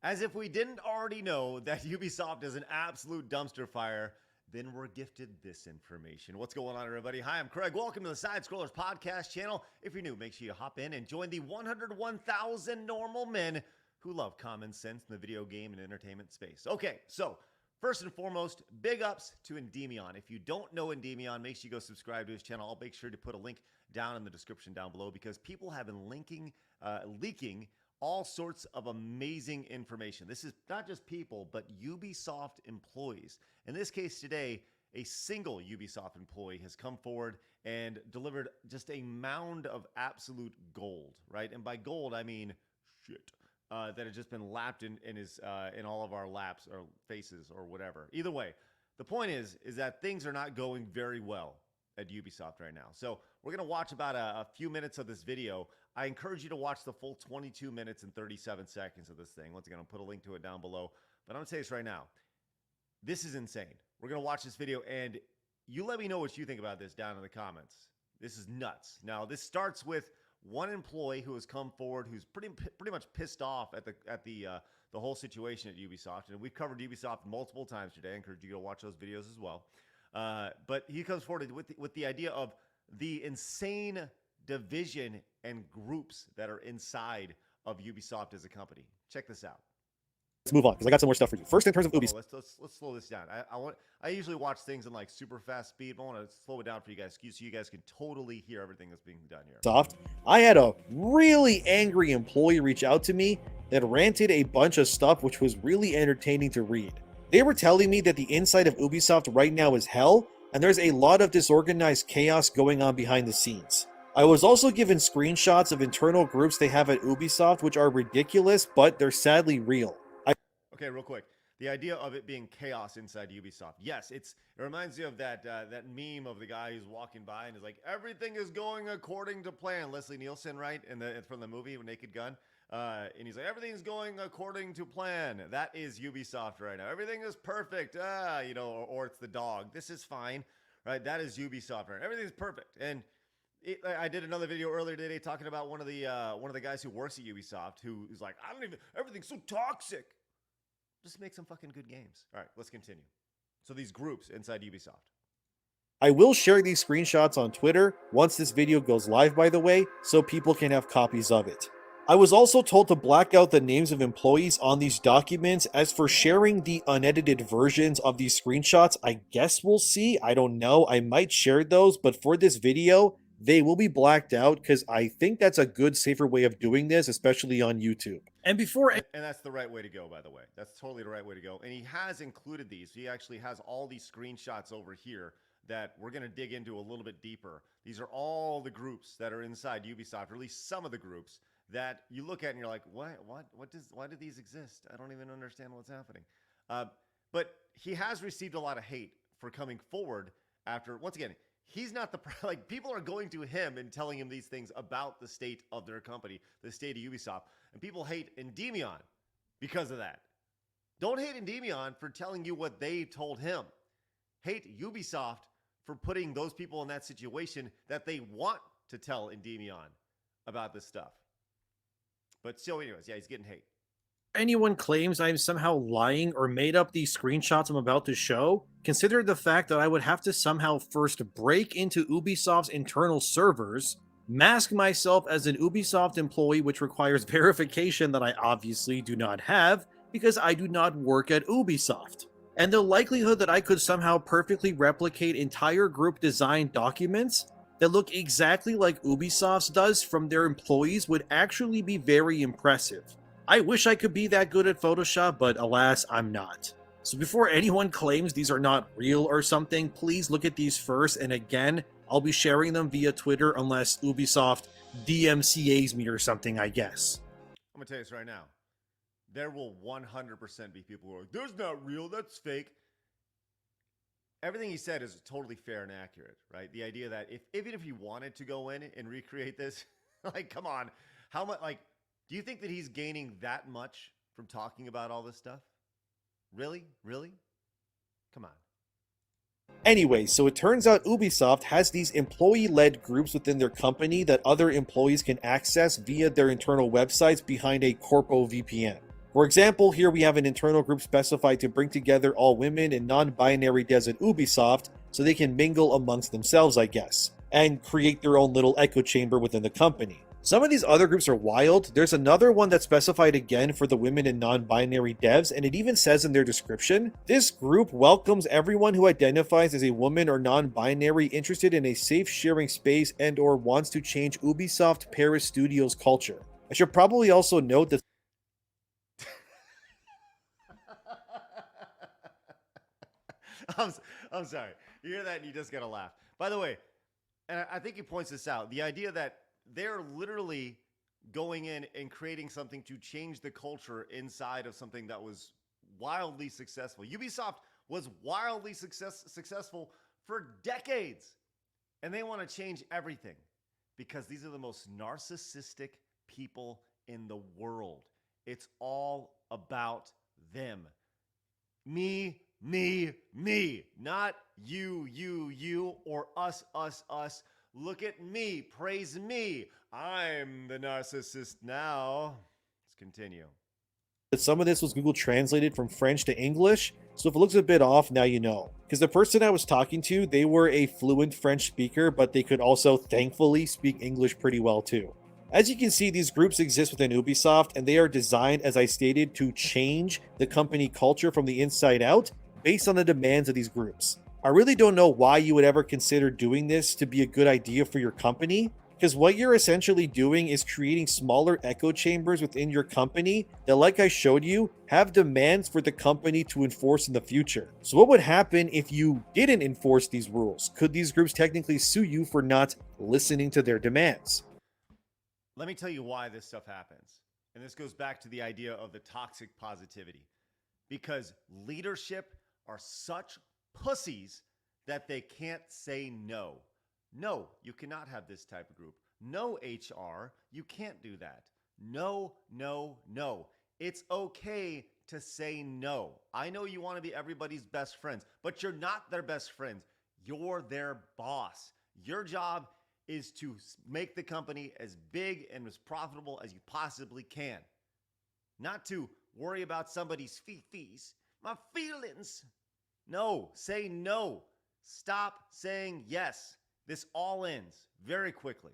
As if we didn't already know that Ubisoft is an absolute dumpster fire, then we're gifted this information. What's going on, everybody? Hi, I'm Craig. Welcome to the Side Scrollers Podcast channel. If you're new, make sure you hop in and join the 101,000 normal men who love common sense in the video game and entertainment space. Okay, so first and foremost, big ups to Endymion. If you don't know Endymion, make sure you go subscribe to his channel. I'll make sure to put a link down in the description down below because people have been leaking all sorts of amazing information. This is not just people, but Ubisoft employees. In this case today, a single Ubisoft employee has come forward and delivered just a mound of absolute gold, right? And by gold, I mean shit. That has just been lapped in all of our laps or faces or whatever. Either way, the point is that things are not going very well at Ubisoft right now. So we're going to watch about a few minutes of this video. I encourage you to watch the full 22 minutes and 37 seconds of this thing. Once again, I'll put a link to it down below. But I'm going to say this right now. This is insane. We're going to watch this video, and you let me know what you think about this down in the comments. This is nuts. Now, this starts with one employee who has come forward who's pretty much pissed off at the whole situation at Ubisoft. And we've covered Ubisoft multiple times today. I encourage you to go watch those videos as well. But he comes forward with the idea of the insane division and groups that are inside of Ubisoft as a company. Check this out. Let's move on because I got some more stuff for you. First, in terms of Ubisoft, let's slow this down. I usually watch things in like super fast speed, but I want to slow it down for you guys so you guys can totally hear everything that's being done here. I had a really angry employee reach out to me that ranted a bunch of stuff which was really entertaining to read. They were telling me that the inside of Ubisoft right now is hell, and there's a lot of disorganized chaos going on behind the scenes. I was also given screenshots of internal groups they have at Ubisoft which are ridiculous, but they're sadly real. Okay, real quick. The idea of it being chaos inside Ubisoft. Yes, it reminds you of that meme of the guy who's walking by and is like, everything is going according to plan. Leslie Nielsen, right? From the movie Naked Gun. And he's like, everything's going according to plan. That is Ubisoft right now. Everything is perfect. Or it's the dog. This is fine, right? That is Ubisoft right now. Everything's perfect. And I did another video earlier today talking about one of the guys who works at Ubisoft who's like, everything's so toxic. Just make some fucking good games. All right, let's continue. So these groups inside Ubisoft. I will share these screenshots on Twitter once this video goes live, by the way, so people can have copies of it. I was also told to black out the names of employees on these documents. As for sharing the unedited versions of these screenshots, I guess we'll see. I don't know. I might share those, but for this video, they will be blacked out because I think that's a good, safer way of doing this, especially on YouTube. And that's the right way to go, by the way. That's totally the right way to go. And he has included these. He actually has all these screenshots over here that we're going to dig into a little bit deeper. These are all the groups that are inside Ubisoft, or at least some of the groups that you look at and you're like, why do these exist? I don't even understand what's happening. But he has received a lot of hate for coming forward after, once again, he's not people are going to him and telling him these things about the state of their company, the state of Ubisoft. And people hate Endymion because of that. Don't hate Endymion for telling you what they told him. Hate Ubisoft for putting those people in that situation that they want to tell Endymion about this stuff. But so anyways, yeah, he's getting hate. Anyone claims I'm somehow lying or made up these screenshots I'm about to show, consider the fact that I would have to somehow first break into Ubisoft's internal servers, mask myself as an Ubisoft employee, which requires verification that I obviously do not have because I do not work at Ubisoft. And the likelihood that I could somehow perfectly replicate entire group design documents that look exactly like Ubisoft's does from their employees would actually be very impressive. I wish I could be that good at Photoshop, but alas, I'm not. So before anyone claims these are not real or something, please look at these first, and again, I'll be sharing them via Twitter unless Ubisoft DMCAs me or something, I guess. I'm going to tell you this right now. There will 100% be people who are like, that's not real, that's fake. Everything he said is totally fair and accurate, right? The idea that even if he wanted to go in and recreate this, like, come on, how much, like, do you think that he's gaining that much from talking about all this stuff? Really? Really? Come on. Anyway, so it turns out Ubisoft has these employee-led groups within their company that other employees can access via their internal websites behind a corpo VPN. For example, here we have an internal group specified to bring together all women and non-binary devs at Ubisoft so they can mingle amongst themselves, I guess, and create their own little echo chamber within the company. Some of these other groups are wild. There's another one that's specified again for the women and non-binary devs, and it even says in their description, this group welcomes everyone who identifies as a woman or non-binary interested in a safe sharing space and or wants to change Ubisoft Paris Studios culture. I should probably also note that I'm sorry. You hear that and you just gotta laugh. By the way, and I think he points this out, the idea that they're literally going in and creating something to change the culture inside of something that was wildly successful. Ubisoft was wildly successful for decades, and they want to change everything because these are the most narcissistic people in the world. It's all about them. Me, not you, or us, Look at me, praise me. I'm the narcissist now. Let's continue. some of this was Google translated from French to English, so if it looks a bit off, now you know. Because the person I was talking to, they were a fluent French speaker, but they could also thankfully speak English pretty well too. As you can see, these groups exist within Ubisoft, and they are designed, as I stated, to change the company culture from the inside out based on the demands of these groups. I really don't know why you would ever consider doing this to be a good idea for your company, because what you're essentially doing is creating smaller echo chambers within your company that, like I showed you, have demands for the company to enforce in the future. So what would happen if you didn't enforce these rules? Could these groups technically sue you for not listening to their demands? Let me tell you why this stuff happens. And this goes back to the idea of the toxic positivity. Because leadership are such pussies that they can't say no. No, you cannot have this type of group. No, HR, you can't do that. No. It's okay to say no. I know you want to be everybody's best friends, but you're not their best friends. You're their boss. Your job is to make the company as big and as profitable as you possibly can. Not to worry about somebody's fees, my feelings. No, say no. Stop saying yes. This all ends very quickly.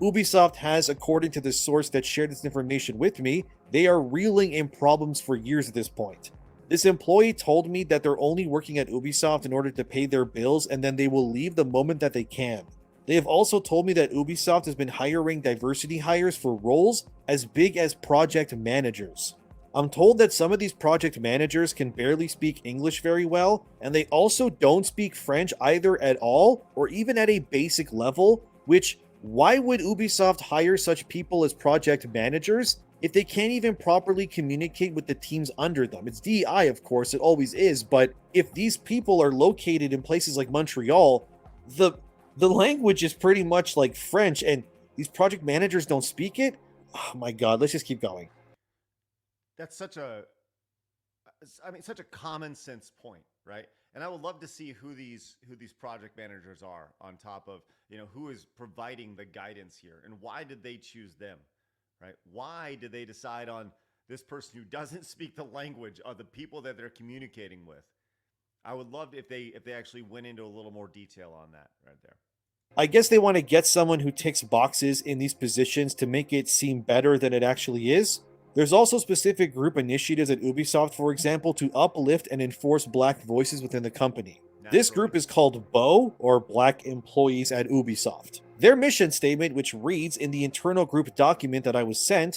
Ubisoft has, according to the source that shared this information with me, they are reeling in problems for years at this point. This employee told me that they're only working at Ubisoft in order to pay their bills and then they will leave the moment that they can. They have also told me that Ubisoft has been hiring diversity hires for roles as big as project managers. I'm told that some of these project managers can barely speak English very well, and they also don't speak French either at all, or even at a basic level, which, why would Ubisoft hire such people as project managers if they can't even properly communicate with the teams under them? It's DEI, of course, it always is, but if these people are located in places like Montreal, the language is pretty much like French, and these project managers don't speak it? Oh my god, let's just keep going. That's such a common sense point, right? And I would love to see who these project managers are on top of, who is providing the guidance here and why did they choose them, right? Why did they decide on this person who doesn't speak the language of the people that they're communicating with? I would love if they actually went into a little more detail on that right there. I guess they want to get someone who ticks boxes in these positions to make it seem better than it actually is. There's also specific group initiatives at Ubisoft, for example, to uplift and enforce black voices within the company. This group is called BO, or Black Employees at Ubisoft. Their mission statement, which reads in the internal group document that I was sent,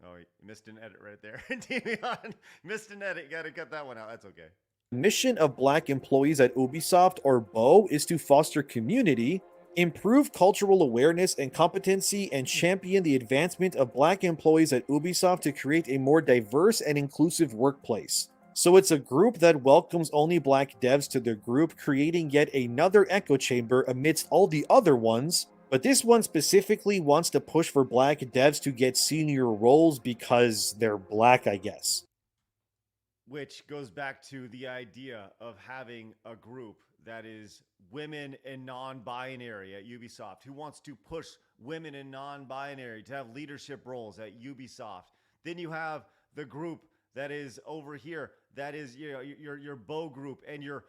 Oh, you missed an edit right there. Devion, missed an edit. You gotta cut that one out. That's okay. The mission of Black Employees at Ubisoft, or BO, is to foster community, improve cultural awareness and competency, and champion the advancement of Black employees at Ubisoft to create a more diverse and inclusive workplace. So it's a group that welcomes only Black devs to their group, creating yet another echo chamber amidst all the other ones, but this one specifically wants to push for Black devs to get senior roles because they're Black, I guess. Which goes back to the idea of having a group that is women and non-binary at Ubisoft, who wants to push women and non-binary to have leadership roles at Ubisoft. Then you have the group that is over here, that is your Beau group and your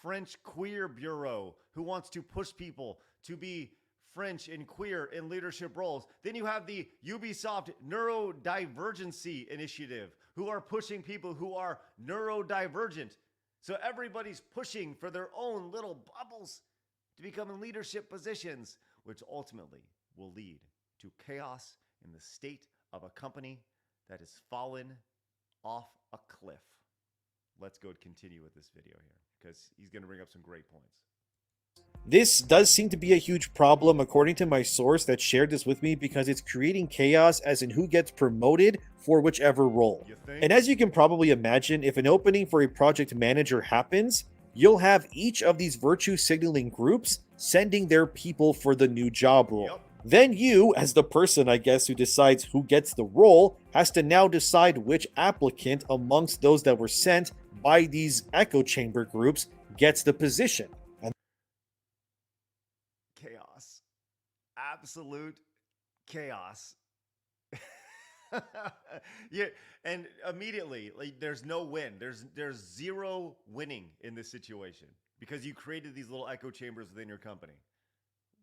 French queer bureau who wants to push people to be French and queer in leadership roles. Then you have the Ubisoft Neurodivergency Initiative who are pushing people who are neurodivergent. So everybody's pushing for their own little bubbles to become in leadership positions, which ultimately will lead to chaos in the state of a company that has fallen off a cliff. Let's go continue with this video here because he's going to bring up some great points. This does seem to be a huge problem according to my source that shared this with me because it's creating chaos as in who gets promoted for whichever role. And as you can probably imagine, if an opening for a project manager happens, you'll have each of these virtue signaling groups sending their people for the new job role. Yep. Then you, as the person, I guess, who decides who gets the role, has to now decide which applicant amongst those that were sent by these echo chamber groups gets the position. Chaos. Absolute chaos. Yeah, and immediately, like, there's no win. There's zero winning in this situation because you created these little echo chambers within your company.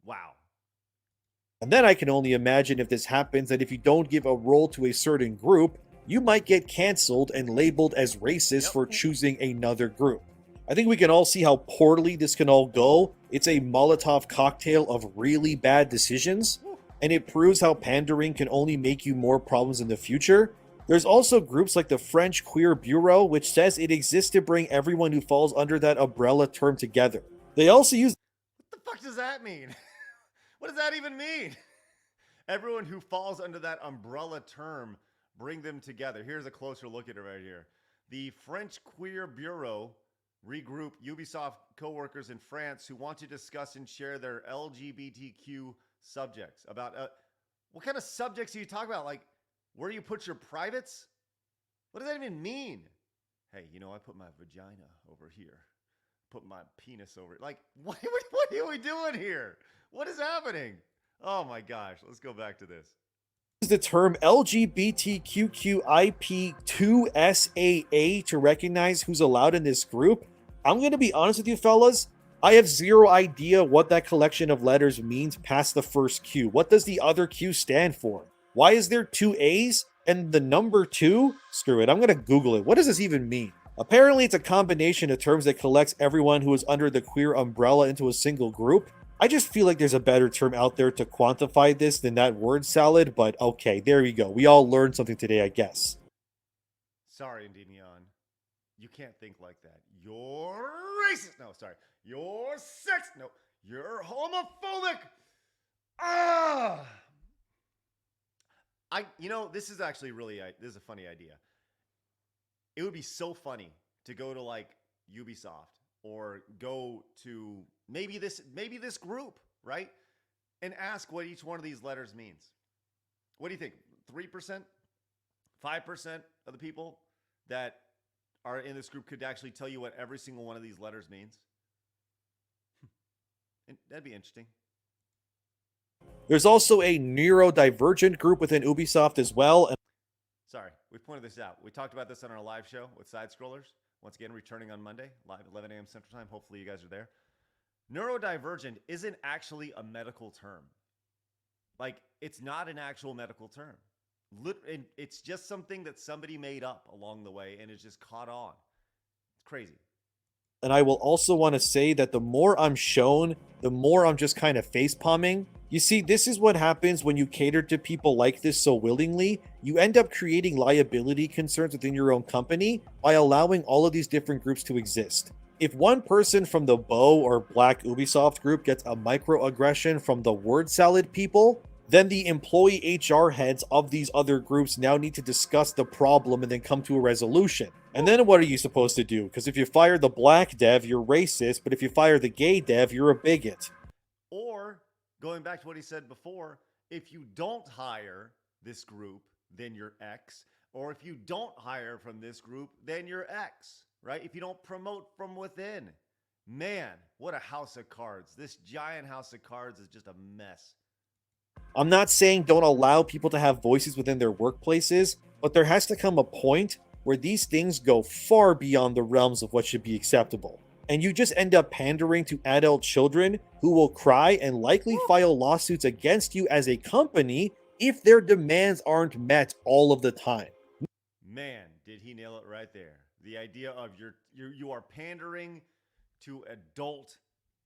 Wow. And then I can only imagine if this happens that if you don't give a role to a certain group, you might get canceled and labeled as racist for choosing another group. I think we can all see how poorly this can all go. It's a Molotov cocktail of really bad decisions, and it proves how pandering can only make you more problems in the future. There's also groups like the French Queer Bureau, which says it exists to bring everyone who falls under that umbrella term together. They also use... What the fuck does that mean? What does that even mean? Everyone who falls under that umbrella term, bring them together. Here's a closer look at it right here. The French Queer Bureau regroup Ubisoft coworkers in France who want to discuss and share their LGBTQ subjects. About what kind of subjects are you talking about? Like, where do you put your privates? What does that even mean? Hey, you know, I put my vagina over here. Put my penis over. Like, what are we doing here? What is happening? Oh my gosh. Let's go back to this. The term LGBTQIP2SAA to recognize who's allowed in this group. I'm going to be honest with you, fellas. I have zero idea what that collection of letters means past the first Q. What does the other Q stand for? Why is there two A's and the number 2? Screw it. I'm going to Google it. What does this even mean? Apparently, it's a combination of terms that collects everyone who is under the queer umbrella into a single group. I just feel like there's a better term out there to quantify this than that word salad, but okay, there we go. We all learned something today, I guess. Sorry, Indignon. You can't think like that. You're racist. No, sorry. You're sexist. No, you're homophobic. This is actually this is a funny idea. It would be so funny to go to like Ubisoft or go to maybe this group, right? And ask what each one of these letters means. What do you think? 3%? 5% of the people that are in this group could actually tell you what every single one of these letters means? And that'd be interesting. There's also a neurodivergent group within Ubisoft as well. Sorry, we pointed this out. We talked about this on our live show with Side Scrollers. Once again, returning on Monday, live at 11 a.m. Central Time. Hopefully you guys are there. Neurodivergent isn't actually a medical term. Like, it's not an actual medical term. It's just something that somebody made up along the way and it's just caught on. It's crazy. And I will also want to say that the more I'm shown, the more I'm just kind of face palming. You see, this is what happens when you cater to people like this so willingly. You end up creating liability concerns within your own company by allowing all of these different groups to exist. If one person from the Beau or Black Ubisoft group gets a microaggression from the word salad people, then the employee HR heads of these other groups now need to discuss the problem and then come to a resolution. And then what are you supposed to do? Because if you fire the black dev, you're racist, but if you fire the gay dev, you're a bigot. Or, going back to what he said before, if you don't hire this group, then you're X. Or if you don't hire from this group, then you're X, right? If you don't promote from within. Man, what a house of cards. This giant house of cards is just a mess. I'm not saying don't allow people to have voices within their workplaces, but there has to come a point where these things go far beyond the realms of what should be acceptable. And you just end up pandering to adult children who will cry and likely file lawsuits against you as a company if their demands aren't met all of the time. Man, did he nail it right there. The idea of you are pandering to adult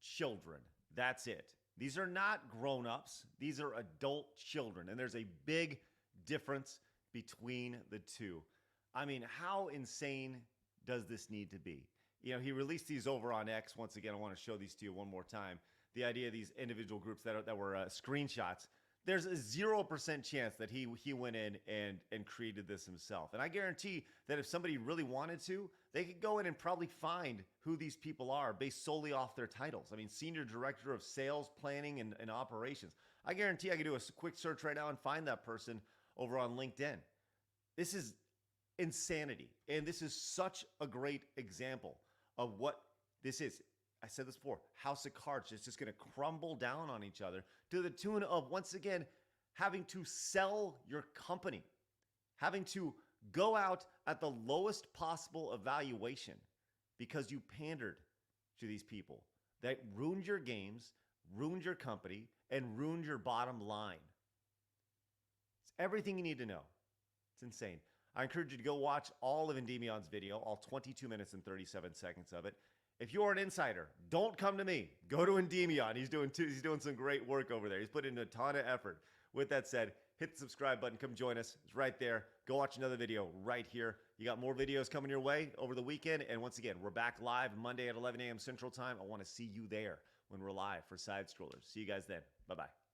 children. That's it. These are not grown-ups. These are adult children. And there's a big difference between the two. I mean, how insane does this need to be? You know, he released these over on X. Once again, I want to show these to you one more time. The idea of these individual groups that were screenshots. There's a 0% chance that he went in and created this himself. And I guarantee that if somebody really wanted to, they could go in and probably find who these people are based solely off their titles. I mean, Senior Director of Sales, Planning, and Operations. I guarantee I could do a quick search right now and find that person over on LinkedIn. This is insanity. And this is such a great example of what this is. I said this before, house of cards is just going to crumble down on each other to the tune of, once again, having to sell your company, having to go out at the lowest possible evaluation because you pandered to these people that ruined your games, ruined your company, and ruined your bottom line. It's everything you need to know. It's insane. I encourage you to go watch all of Endemion's video, all 22 minutes and 37 seconds of it. If you're an insider, don't come to me. Go to Endemion. He's doing some great work over there. He's put in a ton of effort. With that said, hit the subscribe button. Come join us. It's right there. Go watch another video right here. You got more videos coming your way over the weekend. And once again, we're back live Monday at 11 a.m. Central Time. I want to see you there when we're live for Side Scrollers. See you guys then. Bye-bye.